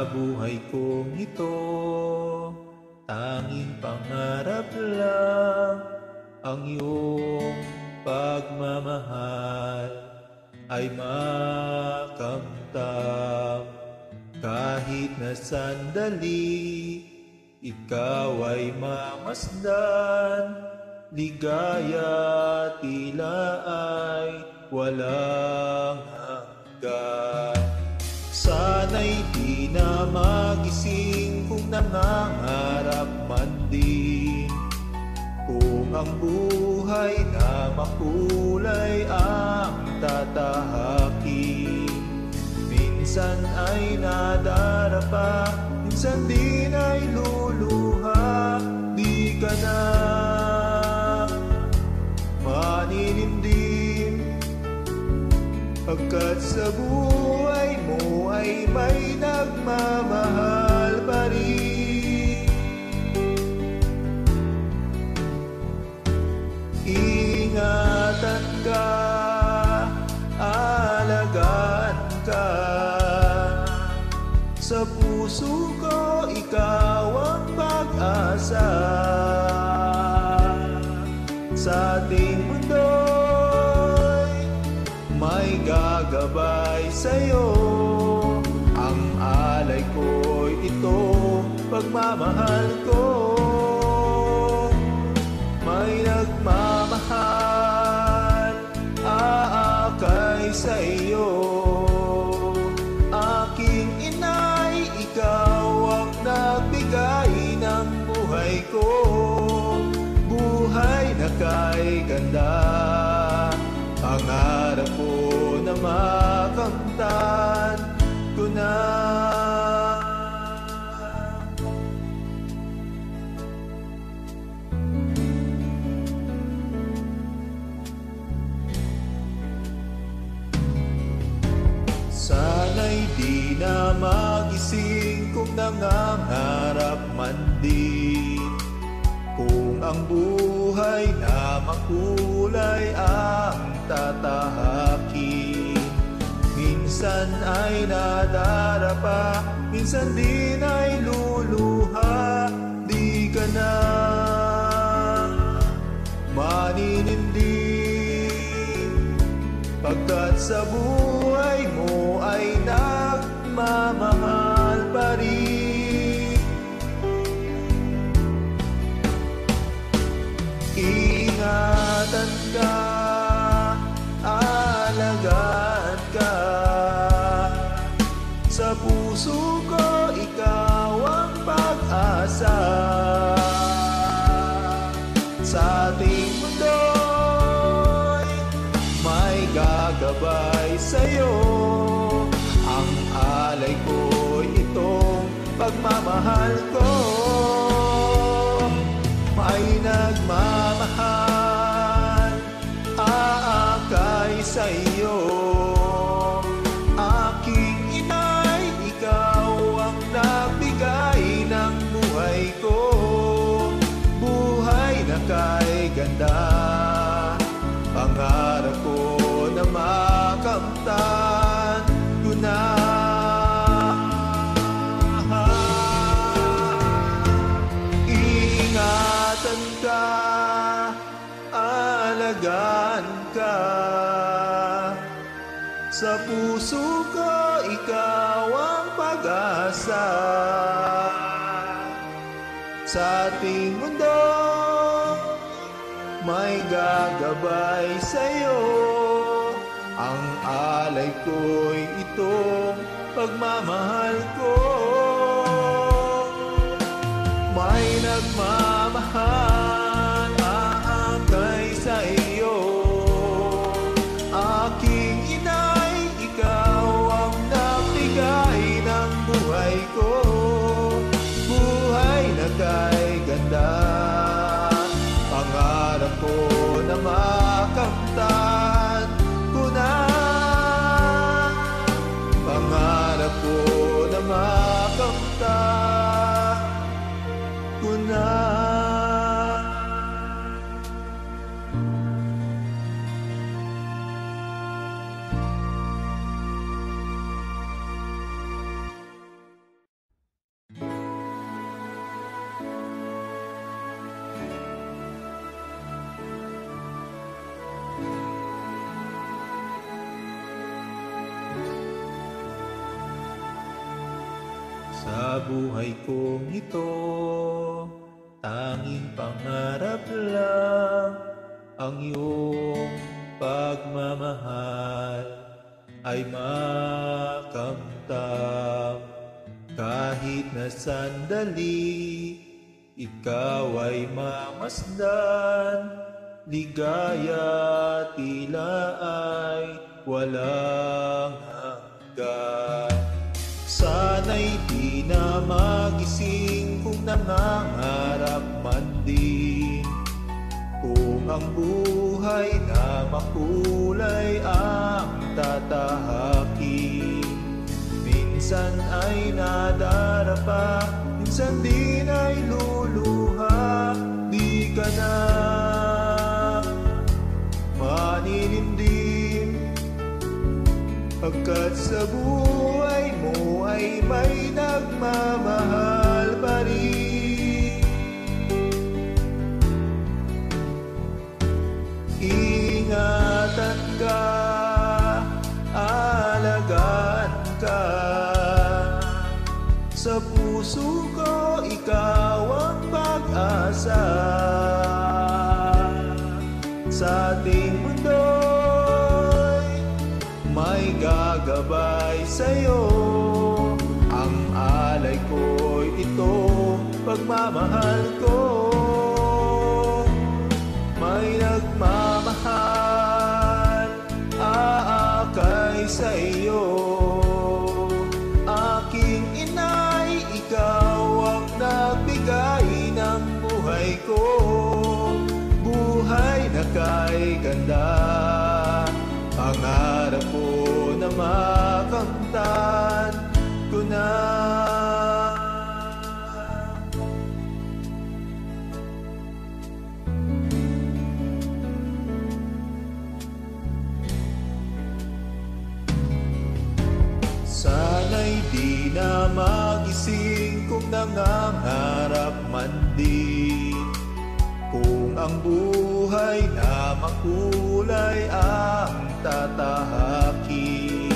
buhay kong ito, tanging pangarap lang ang iyong pagmamahal ay makamtam. Kahit na sandali, ikaw ay mamasdan, ligaya tila ay walang hanggan. Sana'y di na magising kung nangangarap man din, kung ang buhay na makulay ang tatahakin. Minsan ay nadarapa, minsan din ay luluha, di ka na maninindim, pagkat sa buhay mo ay may nagmamahal pa rin. Ingatan ka, alagaan ka, sa puso ko ikaw ang pag-asa. Sa ating mundo'y may gagabay sa'yo, ang alay ko'y ito, pagmamahal ko. May nagmamahal, aakay sa iyo. Aking inay, ikaw ang nagbigay ng buhay ko, buhay na kay ganda. Pangarap ko na makamtan ko na. Sana'y di na magising kung nangangarap man din, kung ang buhay na makulay ang tatahakin. Minsan ay nadarapa, minsan din ay luluha, di ka na maninindim, pagkat sa buhay mo ay nagmamahal pa rin. Ingatan ka, alagaan ka, sa puso ko ikaw ang pag-asa. Sa ating mundo'y may gagabay sa'yo, ang alay ko'y itong pagmamahal ko. May nagmamahal, aakay sa iyo. Aking inay, ikaw ang nagbigay ng buhay ko, buhay na kay ganda. Pangarap ko na makamtan ko na. Ingatan ka, alagaan ka, sa puso ko ikaw ang pag-asa. Sa ating mundo may gagabay sa'yo, ang alay ko'y itong pagmamahal ko. May nagmamahal, aakay sa iyo. Aking inay, ikaw ang nagbigay ng buhay ko, buhay na kay ganda. Pangarap ko na makamtan ko na, pangarap ko na makamtan ko na. buhay kong ito, tanging pangarap lang ang iyong pagmamahal ay makamtam. Kahit na sandali, ikaw ay mamasdan, ligaya tila ay walang hanggan. Sana'y di na magising kung nangangarap man din, kung ang buhay na makulay ang tatahakin. Minsan ay nadarapa, minsan din ay luluha, di ka na maninindim, pagkat sa buhay mo ay may nagmamahal pa rin. Ingatan ka, alagaan ka, sa puso ko ikaw ang pag-asa. Sa ating mundo'y may gagabay sa'yo, ang alay ko'y ito, pagmamahal ko. May nagmamahal, aakay sa iyo. Aking inay, ikaw ang nagbigay ng buhay ko, buhay na kay ganda. Pangarap ko na makamtan ko na. Sana'y di na magising kung nangangarap man din, kung ang buhay na makulay ang tatahakin.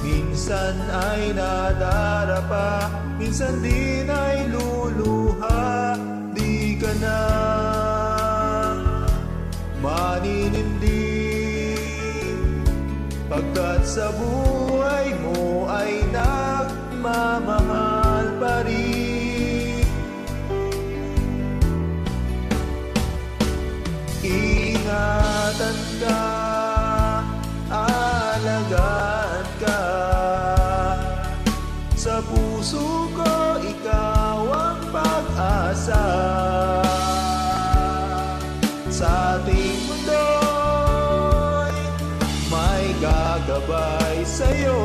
Minsan ay nadarapa, minsan din ay luluha, di ka na maninindim, pagkat sa buhay mo ay nagmamahal pa rin. Ingatan ka, alagaan ka, sa puso ko ikaw ang pag-asa. Sa ating mundo'y may gagabay sa'yo,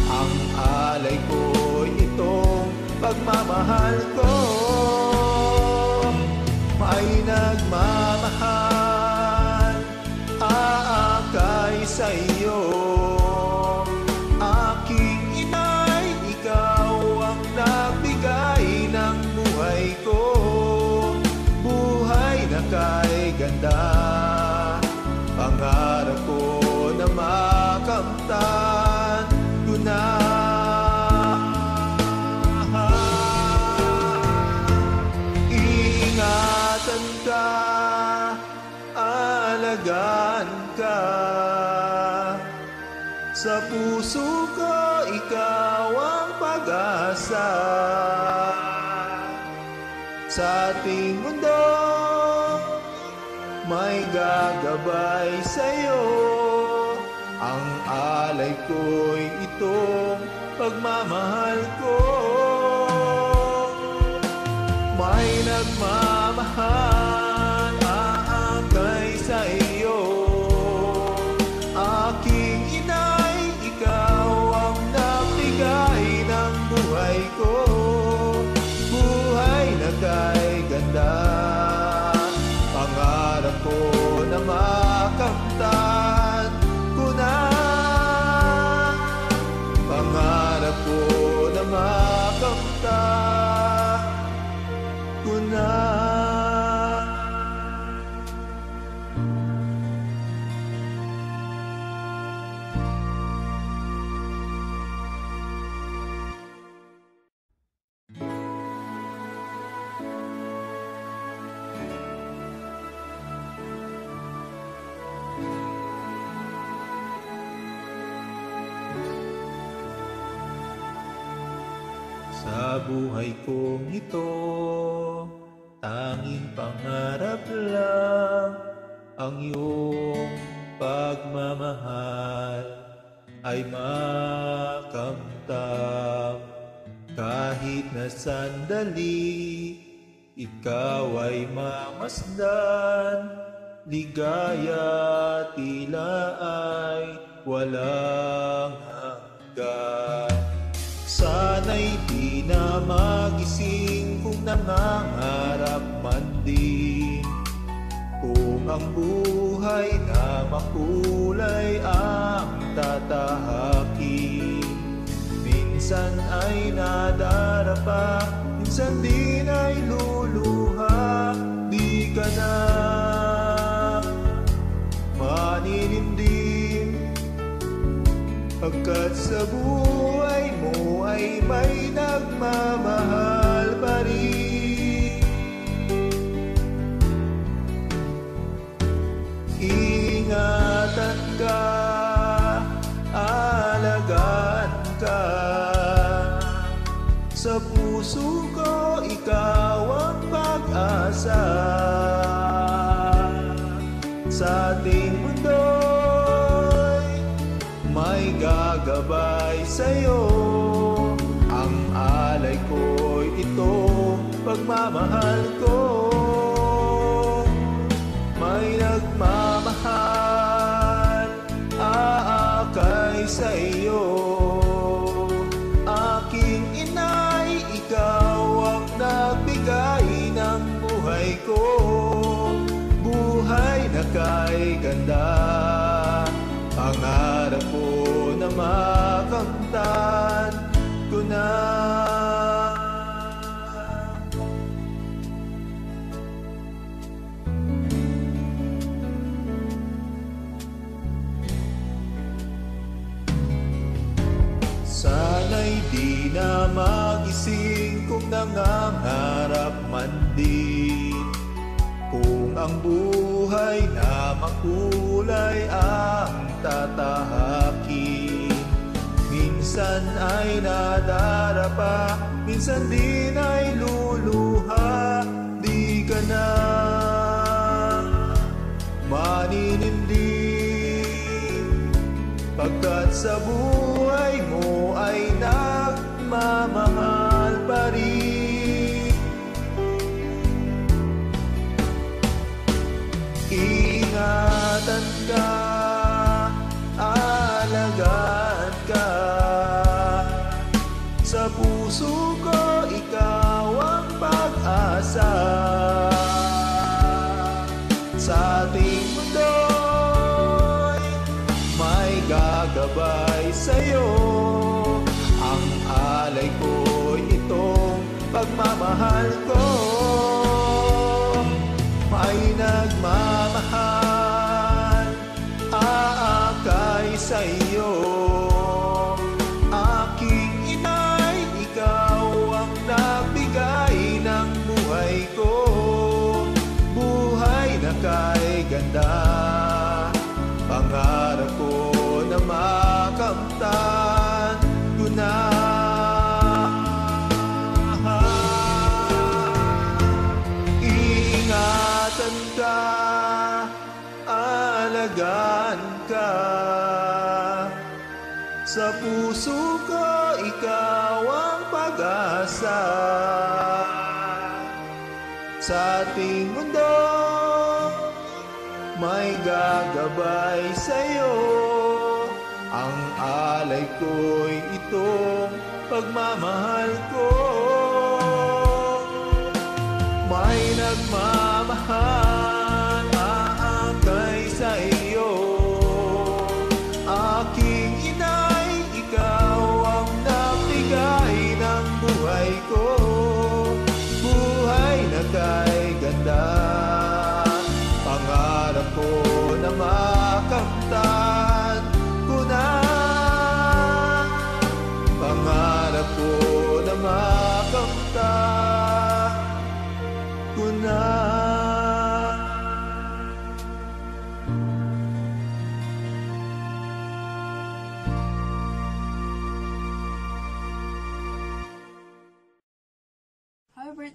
ang alay ko'y itong pagmamahal ko. May nagmamahal, aakay sa iyo. Aking inay, ikaw ang nagbigay ng buhay ko, buhay na kay ganda. Pangarap ko na makamtan ko na. Ingatan ka, alagaan ka, sa puso ko ikaw ang pag-asa. Sa ating mundo may gagabay sa'yo, ang alay ko'y itong pagmamahal ko. May nagmamahal, aakay sa iyo. Aking inay, ikaw ang nagbigay ng buhay ko, buhay na kay ganda. Pangarap ko na makamtan ko na, pangarap ko na makamtan ko na. buhay kong ito, tanging pangarap lang ang iyong pagmamahal ay makamtam. Kahit na sandali, ikaw ay mamasdan, ligaya tila ay walang hanggan. Sana'y di na magising kung nangangarap man din, kung ang buhay na makulay ang tatahakin. Minsan ay nadarapa, minsan din ay luluha, di ka na maninindim, pagkat sa buhay mo ay may nagmamahal pa rin. Ingatan ka, alagaan ka, sa puso ko ikaw ang pag-asa. Sa ating mundo'y may gagabay sa'yo, ang alay ko'y itong pagmamahal ko. May nagmamahal, aakay sa iyo. Aking inay, ikaw ang nagbigay ng buhay ko, buhay na kay ganda. Pangarap ko na makamtan ko na. Sana'y di na magising kung nangangarap man din, kung ang buhay na makulay ang tatahakin. Minsan ay nadarapa, minsan din ay luluha, di ka na maninindim, pagkat sa buhay mo ay nagmamahal pa rin. Ingatan ka, alagaan ka, sa puso ko ikaw ang pag-asa. Sa ating mundo'y may gagabay sa'yo, ang alay ko'y itong pagmamahal ko. May nagmamahal, aakay sa iyo. Aking inay, ikaw ang nagbigay ng buhay ko, buhay na kay ganda. Pangarap ko na makamtan ko na. Ingatan ka, alagaan ka, sa puso ko ikaw ang pag-asa. Sa ating mundo may gagabay sa'yo, ang alay ko'y itong pagmamahal ko. May nagmamahal, aakay sa iyo. Aking inay, ikaw ang nagbigay ng buhay ko, buhay na kay ganda. Pangarap ko na makamtan ko na, pangarap ko na makamtan ko na.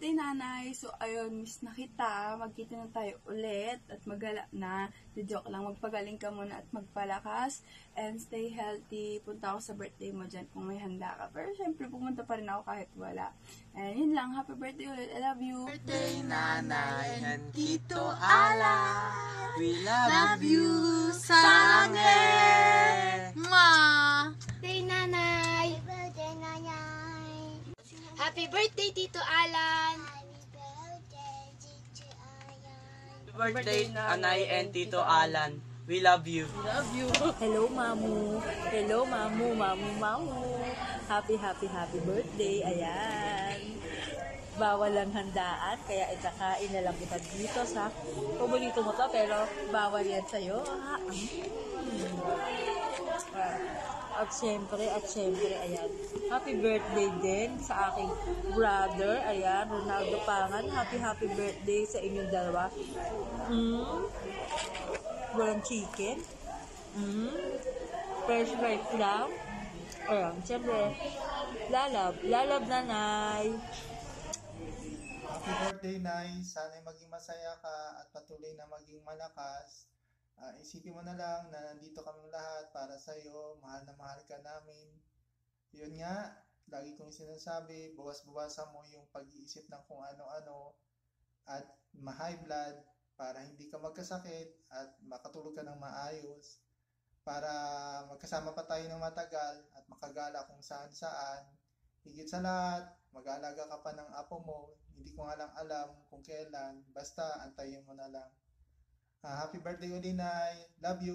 birthday, nanay. So, ayun, miss na kita. Magkita na tayo ulit at magala na. Joke lang, magpagaling ka muna at magpalakas. And stay healthy. Punta ako sa birthday mo dyan kung may handa ka. Pero syempre, pumunta pa rin ako kahit wala. And yun lang, happy birthday ulit. I love you. Birthday, Nanay and Tito Alan. We love you, Sangre! Mwah! Birthday, Nanay! Happy birthday, Nanay! Happy birthday, Tito Alan! Happy birthday, Tito Alan! Birthday, Nanay and Tito Alan. We love you. Hello, Mamu. Hello, Mamu. Happy birthday. Ayan. Bawal lang handaan, kaya itakain na lang kita dito sa paborito mo to, pero bawal yan sa'yo. At syempre, ayan. Happy birthday din sa aking brother, ayan, Ronaldo Pangan. Happy birthday sa inyong dalawa. Walang chicken. Fresh rice lang. Ayan, syempre, lalab, nanay. Happy birthday, Nay. Sana'y maging masaya ka at patuloy na maging malakas. Isipin mo na lang na nandito kami lahat para sa'yo. Mahal na mahal ka namin. Yun nga, lagi kong sinasabi, bawas-bawasan mo yung pag-iisip ng kung ano-ano at ma-high blood para hindi ka magkasakit at makatulog ka ng maayos. Para magkasama pa tayo ng matagal at makagala kung saan-saan. Higit sa lahat, mag-aalaga ka pa ng apo mo. Hindi ko nga lang alam kung kailan. Basta, antayin mo na lang. Happy birthday ulit, Nay. Love you.